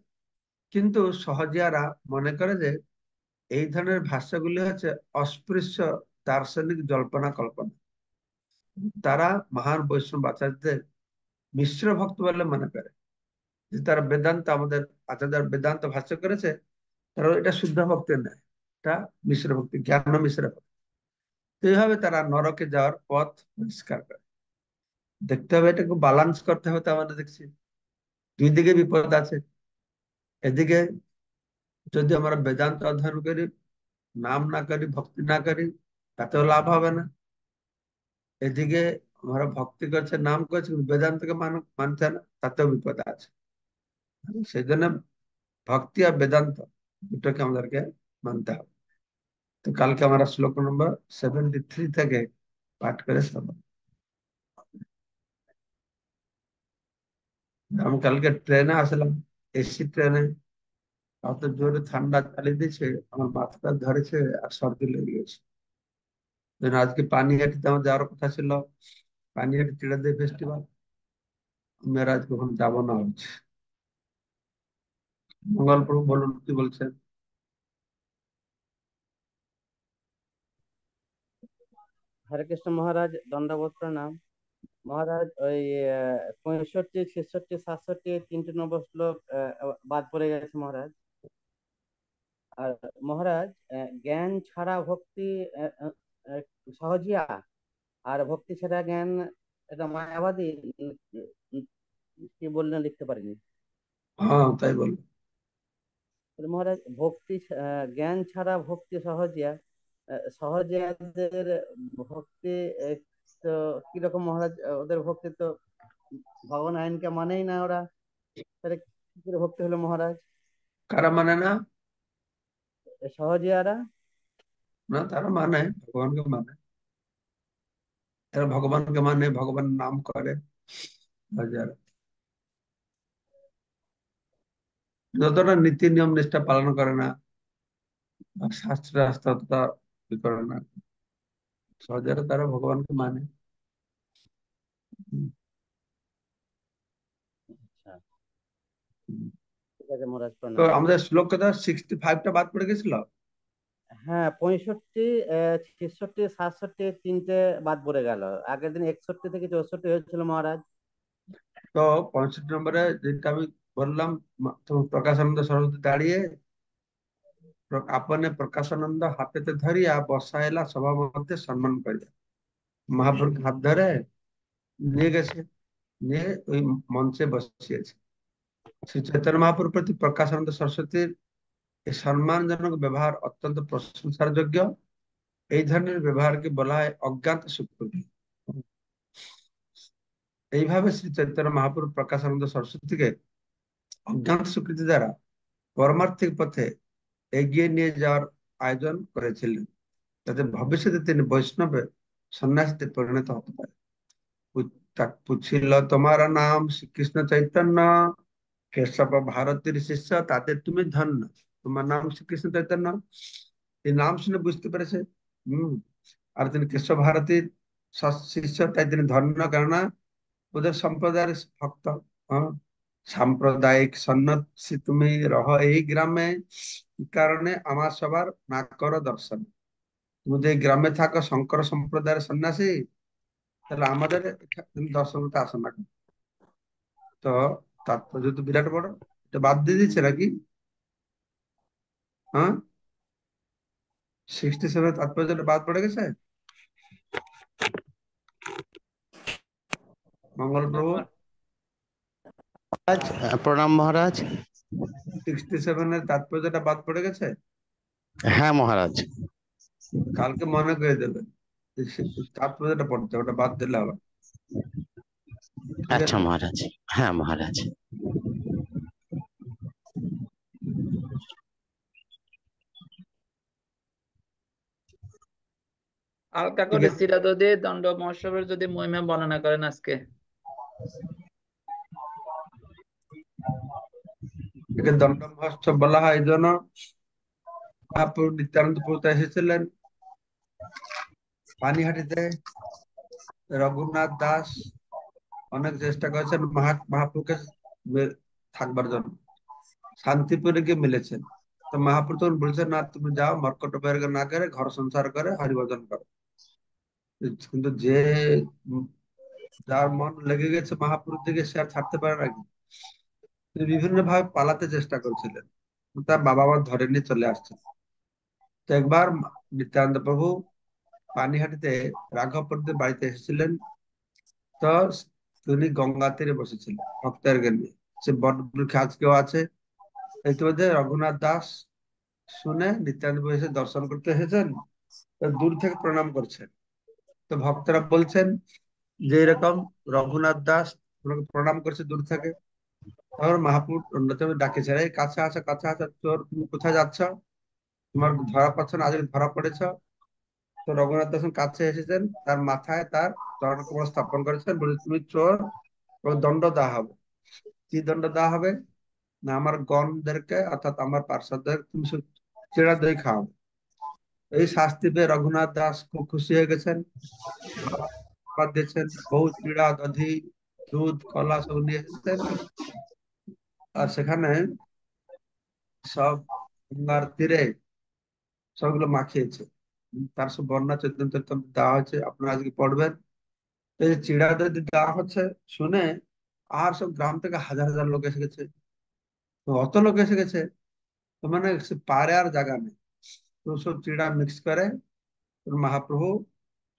কিন্তু সহজিয়ারা মনে করে যে এই ধরনের ভাষ্যগুলি হচ্ছে অস্পৃশ্য দার্শনিক জল্পনা কল্পনা। তারা মহান বৈষ্ণব আচার্যদের মিশ্র ভক্ত বলে মনে করে, যে তারা বেদান্ত, আমাদের আচার্য বেদান্ত ভাষ্য করেছে, তারা এটা শুদ্ধ ভক্তের নয়, এটা মিশ্র ভক্তি, জ্ঞান মিশ্র ভক্তি। তো এইভাবে তারা নরকে যাওয়ার পথ পরিষ্কার করে। দেখতে হবে, এটাকে ব্যালান্স করতে হবে। তো আমাদের দেখছি দুই দিকে বিপদ আছে। এদিকে যদি আমরা বেদান্ত অধ্যয়ন করি, নাম না করি, ভক্তি না করি, তাতেও লাভ হবে না। এদিকে আমরা ভক্তি করছে, নাম করছে, কিন্তু বেদান্তকে মানছে না, তাতেও বিপদ আছে। সেই জন্য ভক্তি আর বেদান্ত দুটোকে আমাদেরকে মানতে হবে। তো কালকে আমরা শ্লোক নম্বর 73 থেকে পাঠ করে শোনাবো। আমি কালকে ট্রেনে আসলাম, এসি ট্রেনে, অত জোরে ঠান্ডা চালিয়ে দিয়েছে, আমার মাথাটা ধরেছে আর সর্দি লেগে গেছে। জন্য আজকে পানিহাটিতে আমার যাওয়ার কথা ছিল, পানিহাটি চিড়াদের ফেস্টিভ্যাল, আমি আর আজ কখন যাবো না হচ্ছে। মঙ্গল প্রভু বলুন কি বলছেন। হরে কৃষ্ণ মহারাজ, দণ্ডবোধ প্রণাম। মহারাজ, ওই 65, 66, 67 তিনটে নম্বর শ্লোক বাদ পড়ে গেছে মহারাজ। আর মহারাজ, জ্ঞান ছাড়া ভক্তি আহ, আহ, আহ, সহজিয়া, আর ভক্তি ছাড়া জ্ঞান এটা মায়াবাদী। উম, কি বললেন লিখতে পারিনি। হ্যাঁ তাই বলবো। বলে, মহারাজ ভক্তি জ্ঞান ছাড়া ভক্তি সহজিয়া, সহজিয়াদের ভক্তি তো কিরকম মহারাজ? ওদের ভক্তি তো ভগবান আইনকে মানেই না ওরা, তাহলে কি করে ভক্তি হলো মহারাজ? কারা মানে না? সহজিয়ারা। না, তারা মানে ভগবানকে মানে, এরা ভগবানকে মানে, ভগবান নাম করে হাজার, যতটা নীতি নিয়ম নিষ্ঠা পালন করে না, আর শাস্ত্র রাস্তা ততটা ই করে না, সহজে তারা ভগবানকে মানে। হুম, আচ্ছা, হুম। ঠিক আছে মহারাজ, তো প্রণাম। আমাদের শ্লোক কথা 65টা বাদ পড়ে গেছিল। হ্যাঁ, 65, 66, 67 তিনটে বাদ পড়ে গেল। আগের দিন 61 থেকে 64 হয়েছিল মহারাজ। তো 65 নম্বরে যেটা আমি বললাম, তো প্রকাশানন্দ সরস্বতী দাঁড়িয়ে আপনে প্রকাশানন্দ হাতেতে ধরিয়া বসাইলা সভা মধ্যে সম্মান করিয়া, মহাপ্রভুর হাত ধরে নিয়ে গেছে, নিয়ে ওই মঞ্চে বসিয়েছে। শ্রী চৈতন্য মহাপ্রভুর প্রতি প্রকাশানন্দ সরস্বতীর এই সম্মানজনক ব্যবহার অত্যন্ত প্রশংসার যোগ্য। এই ধরনের ব্যবহারকে বলা হয় অজ্ঞাত স্বীকৃতি। এইভাবে শ্রী চৈতন্য মহাপ্রভু প্রকাশানন্দ সরস্বতীকে অজ্ঞাত স্বীকৃতি দ্বারা পরমার্থিক পথে এগিয়ে নিয়ে যাওয়ার আয়োজন করেছিলেন, যাতে ভবিষ্যতে তিনি বৈষ্ণবে সন্ন্যাসীতে পরিণত হতে পারে। পুছিল তোমার নাম শ্রীকৃষ্ণ চৈতন্য, কেশব ভারতীর শিষ্য, তাতে তুমি ধন্য। তোমার নাম শ্রীকৃষ্ণ চৈতন্য, এই নাম শুনে বুঝতে পেরেছে। হম। আর তিনি কেশব ভারতীর শিষ্য, তাই তিনি ধন্য, কেননা ওদের সম্প্রদায়ের ভক্ত। হ্যাঁ। সাম্প্রদায়িক সন্ন্যাসী তুমি রহ এই গ্রামে, এই কারণে আমার সবার না করো দর্শন। তুমি যদি এই গ্রামে থাকো শঙ্কর সম্প্রদায়ের সন্ন্যাসী, তাহলে আমাদের তুমি দর্শন করতে আসো না কেন? তো তাৎপর্য তো বিরাট বড়, এটা বাদ দিয়ে দিচ্ছে নাকি? হ্যাঁ, 67 তাৎপর্যটা বাদ পড়ে গেছে। মঙ্গল প্রভু, মহারাজ, প্রণাম মহারাজ। 67-এর তাৎপর্যটা বাদ পড়ে গেছে। হ্যাঁ মহারাজ। কালকে মনে করে দেবেন, তাৎপর্যটা পড়তে, ওটা বাদ দিলে হবে। ঠিক আচ্ছা আছে। মহারাজ। হ্যাঁ মহারাজ। হালকা ঠিক করে আছে, সিরাজ দিয়ে দণ্ড মহোৎসবের যদি মহিমা বর্ণনা করেন আজকে। একে দণ্ড মহোৎসব বলা হয় এই জন্য, মহাপ্রভু নিত্যানন্দ প্রভু এসেছিলেন পানিহাটিতে। রঘুনাথ দাস অনেক চেষ্টা করেছেন মহাপ্রভুকে থাকবার জন্য, শান্তিপুরে গিয়ে মিলেছেন। তো মহাপ্রভু তখন বলছেন, না তুমি যাও, মর্কট বের না করে ঘর সংসার করে হরিভজন করো। কিন্তু যে উম, যার মন লেগে গেছে মহাপ্রভুর দিকে, সে আর ছাড়তে পারে নাকি। তিনি বিভিন্ন ভাবে পালাতে চেষ্টা করছিলেন, তার বাবা মা ধরে নিয়ে চলে আসছেন। তো একবার নিত্যানন্দ প্রভু পানিহাটিতে রাঘব পন্ডিতের বাড়িতে এসেছিলেন। তো তিনি গঙ্গা তীরে বসেছিলেন ভক্তদেরকে নিয়ে, সে বটবৃক্ষ আজকেও আছে। ইতিমধ্যে রঘুনাথ দাস শুনে নিত্যানন্দ প্রভু এসে দর্শন করতে এসেছেন, তো দূর থেকে প্রণাম করছেন। তো ভক্তরা বলছেন যে এরকম রঘুনাথ দাস ওনাকে প্রণাম করছে দূর থেকে। তখন মহাপ্রভু অন্যতম ডাকেছে, এই কাছে আসো, কাছে আসো, তোর তুমি কোথায় যাচ্ছ? তোমার ধরা পাচ্ছ না, আজকে ধরা পড়েছ। তো রঘুনাথ দাস কাছে এসেছেন, তার মাথায় তার চরণ কমল স্থাপন করেছেন, বলে তুমি চোর, তোর দণ্ড দেওয়া হবে। কি দণ্ড দেওয়া হবে? না, আমার গণদেরকে অর্থাৎ আমার পার্ষদদের তুমি শুধু চিড়া দই খাওয়াবে। এই শাস্তি পেয়ে রঘুনাথ দাস খুব খুশি হয়ে গেছেন, আবার দিয়েছেন, বহু চিড়া, দধি, দুধ, কলা সব নিয়ে এসেছেন। আর সেখানে সব গঙ্গার তীরে সবগুলো মাখিয়েছে। তার সব বর্ণনা চৈতন্য চরিতামৃতে দেওয়া হয়েছে, আপনারা আজকে পড়বেন। এই যে চিড়া দধি দেওয়া হচ্ছে শুনে আর সব গ্রাম থেকে হাজার হাজার লোক এসে গেছে। তো অত লোক এসে গেছে, তো মানে সে পারে আর জায়গা নেই। তো সব চিড়া মিক্স করে মহাপ্রভু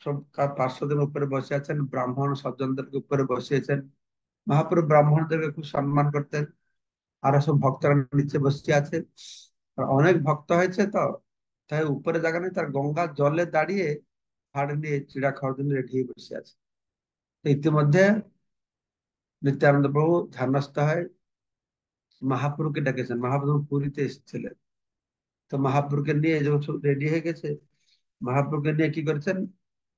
সব পার্শ্বদের উপরে বসে আছেন, ব্রাহ্মণ সজ্জনদেরকে উপরে বসিয়েছেন। মহাপ্রভু ব্রাহ্মণদেরকে খুব সম্মান করতেন, আর সব ভক্তরা নিচে বসে আছে। আর অনেক ভক্ত হয়েছে, তো তাই উপরে জায়গা নেই, তার গঙ্গার জলে দাঁড়িয়ে হাড় নিয়ে চিড়া খাওয়ার জন্য রেডি হয়ে বসে আছে। তো ইতিমধ্যে নিত্যানন্দ প্রভু ধ্যানস্থ হয় মহাপ্রভুকে ডেকেছেন। মহাপ্রভু পুরীতে এসেছিলেন, তো মহাপ্রভুকে নিয়ে যখন সব রেডি হয়ে গেছে, মহাপ্রভুকে নিয়ে কি করেছেন,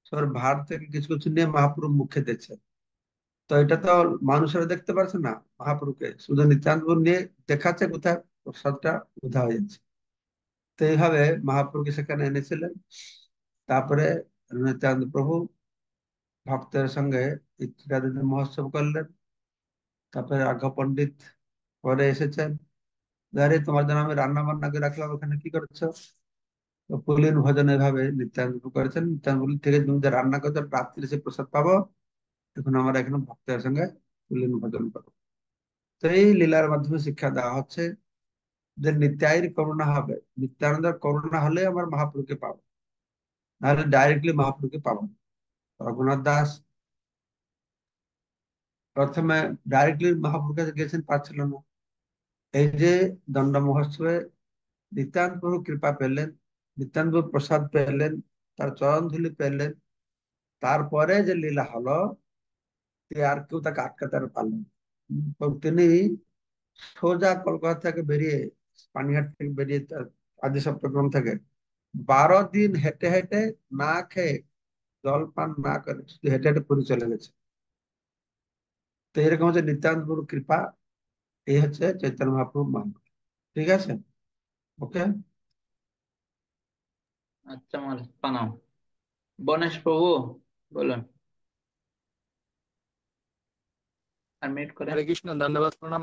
সব ভাঁড় থেকে কিছু কিছু নিয়ে মহাপ্রভু মুখে দিচ্ছে। তো এটা তো মানুষেরা দেখতে পারছে না, মহাপ্রভুকে শুধু নিত্যানন্দ প্রভু নিয়ে দেখাচ্ছে কোথায় প্রসাদটা উধাও হয়ে যাচ্ছে। তো এইভাবে মহাপ্রভুকে সেখানে এনেছিলেন। তারপরে নিত্যানন্দ প্রভু ভক্তের সঙ্গে এই চিরাদিন মহোৎসব করলেন। তারপরে রাঘব পণ্ডিত পরে এসেছেন, আরে তোমার জন্য আমি রান্না বান্না করে রাখলাম, ওখানে কি করছো? তো পুলিন ভোজন এভাবে নিত্যানন্দ প্রভু করেছেন। নিত্যানন্দ প্রভু থেকে তুমি যে রান্না করছো রাত্রি সে প্রসাদ পাবো, এখন আমরা এখানে ভক্তের সঙ্গে পুলিন ভোজন করবো। তো এই লীলার মাধ্যমে শিক্ষা দেওয়া হচ্ছে যে নিত্যায়ের করুণা হবে, নিত্যানন্দের করুণা হলে আমার মহাপ্রভুকে পাবো, নাহলে ডাইরেক্টলি মহাপ্রভুকে পাবো না। রঘুনাথ দাস প্রথমে ডাইরেক্টলি মহাপ্রভুর কাছে গেছেন, পাচ্ছিল না। এই যে দণ্ড মহোৎসবে নিত্যান্ত প্রভু কৃপা পেলেন, নিত্যান্ত প্রভু প্রসাদ পেলেন, তার চরণ ধুলি পেলেন, তারপরে যে লীলা হলো, আর কেউ তাকে আটকাতে আর পারলেন না। তো তিনি সোজা কলকাতা থেকে বেরিয়ে, পানিহাট থেকে বেরিয়ে আদি সপ্তগ্রাম থেকে 12 দিন হেঁটে হেঁটে, না খেয়ে, জল পান না করে শুধু হেঁটে হেঁটে পুরী চলে গেছে। তো এরকম হচ্ছে নিত্যান্ত গুরু কৃপা, এই হচ্ছে চৈতন্য মহাপ্রভু মান। ঠিক আছে, ওকে। আচ্ছা মহারাজ, প্রণাম। গণেশ প্রভু বলুন, আর মিউট করেন। হরে কৃষ্ণ, ধন্যবাদ, প্রণাম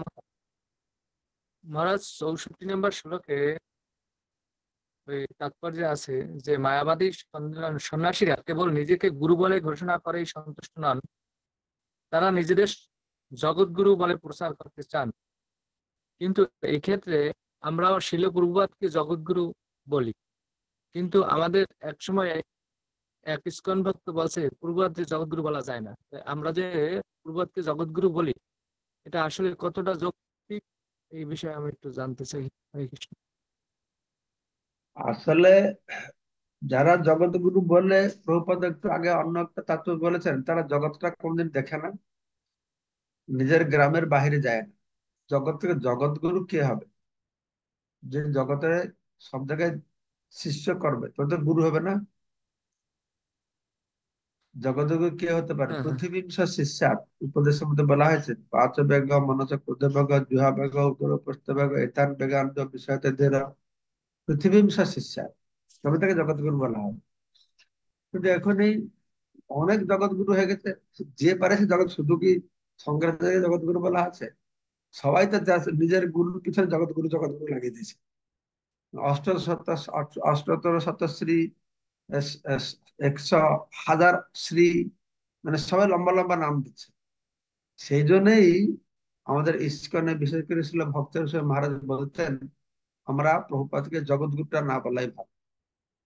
মহারাজ। 64 নম্বর শ্লোকে ওই তাৎপর্য আছে যে মায়াবাদী সন্ন্যাসীরা কেবল নিজেকে গুরু বলে ঘোষণা করেই সন্তুষ্ট নন, তারা নিজেদের জগৎগুরু বলে প্রচার করতে চান। কিন্তু এই ক্ষেত্রে আমরাও শিল প্রভুপাদকে জগৎগুরু বলি, কিন্তু আমাদের এক সময় এক ইস্কন ভক্ত বলছে প্রভুপাদকে জগৎগুরু বলা যায় না। তাই আমরা যে প্রভুপাদকে জগৎগুরু বলি, এটা আসলে কতটা যৌক্তিক, এই বিষয়ে আমি একটু জানতে চাই। হরে কৃষ্ণ। আসলে যারা জগৎগুরু বলে, প্রভুপাদ একটু আগে অন্য একটা তাত্ত্ব বলেছেন, তারা জগৎটা কোনদিন দেখে না, নিজের গ্রামের বাইরে যায় না। জগৎ থেকে জগৎগুরু কে হবে? যে জগতে সব জায়গায় শিষ্য করবে, তো তো গুরু হবে না। জগৎগুরু কে হতে পারে? হ্যাঁ, হ্যাঁ, পৃথিবী শিষ্যাত উপদেশের মধ্যে বলা হয়েছে, পাঁচ বেগ, মনস ক্রোধ বেগ, জুহা বেগ, উদর প্রস্থ বেগ, এতান বেগান্ত বিষয়তে ধীর, পৃথিবী শিষ্যাত, তবে তাকে জগৎগুরু বলা হয়। কিন্তু এখন এই অনেক জগৎগুরু হয়ে গেছে, যে পারে সে জগৎ, শুধু কি শঙ্করাচার্য জগৎগুরু বলা আছে? সবাই তো নিজের গুরুর পিছনে জগৎগুরু জগৎগুরু লাগিয়ে দিয়েছে। অষ্টতর শতশ্রী, 100 হাজার শ্রী, মানে সবাই লম্বা লম্বা নাম দিচ্ছে। সেই জন্যই আমাদের ইস্কনে বিশেষ করে ছিল ভক্তের মহারাজ বলতেন, আমরা প্রভুপাদকে জগৎগুরুটা না বলাই ভালো।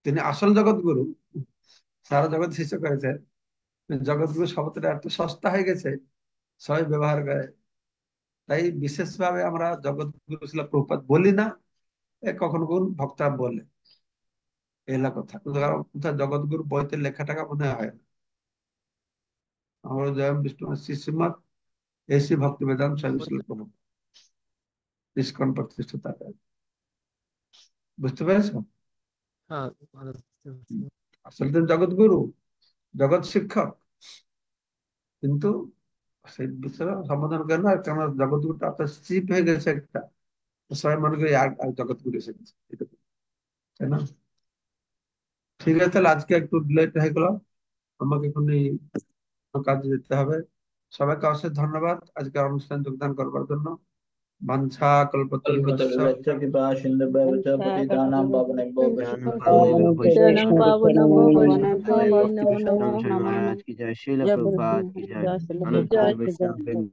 তিনি আসল জগৎগুরু, সারা জগৎ শিষ্য করেছেন। জগৎগুরু শব্দটা এত সস্তা হয়ে গেছে, সবাই ব্যবহার করে। তাই বিশেষভাবে আমরা জগৎগুরু ছিল প্রভুপাদ বলি না, কখনো কখনো ভক্তরা বলে, এলা কথা। কোথায় জগৎগুরু বইতে লেখাটাকা মনে হয় না। আমরা জয়ম বিষ্ণু শ্রীশ্রীমৎ এসি ভক্তি বেদান্ত স্বামী শিল প্রভু, ইস্কন প্রতিষ্ঠাতা। বুঝতে পেরেছ? হ্যাঁ মহারাজ, বুঝতে পারছি। আসলে তিনি জগৎগুরু, জগৎ শিক্ষক, কিন্তু সেই বিশ্বের সমাধান করে না, কেন জগৎগুলো আপনার চিপ হয়ে গেছে একটা, তো সবাই মনে করি আর আর জগৎগুলো এসে গেছে, এটুকু, তাই না? ঠিক আছে, তাহলে আজকে একটু লেট হয়ে গেল, আমাকে এখনই কাজে যেতে হবে। সবাইকে অশেষ ধন্যবাদ আজকে অনুষ্ঠান যোগদান করবার জন্য। বাঞ্ছা কল্পতরুভ্যশ্চ কল্পতরুভ্যশ্চ কৃপা সিন্ধুভ্যশ্চ পতিতানাং পাবনেভ্যো জানম বৈষ্ণবেভ্যো পাবনভ্যশ্চ পাবনভ্যো বৈষ্ণবেভ্যশ্চ বৈষ্ণবেভ্যো নমো নমো নমঃ। নমো श्री নমো महाराज नमः की जय, श्रील जय प्रभुपाद की जय, जय श्री अनंत जय कोटि श्री वैष्णव जय।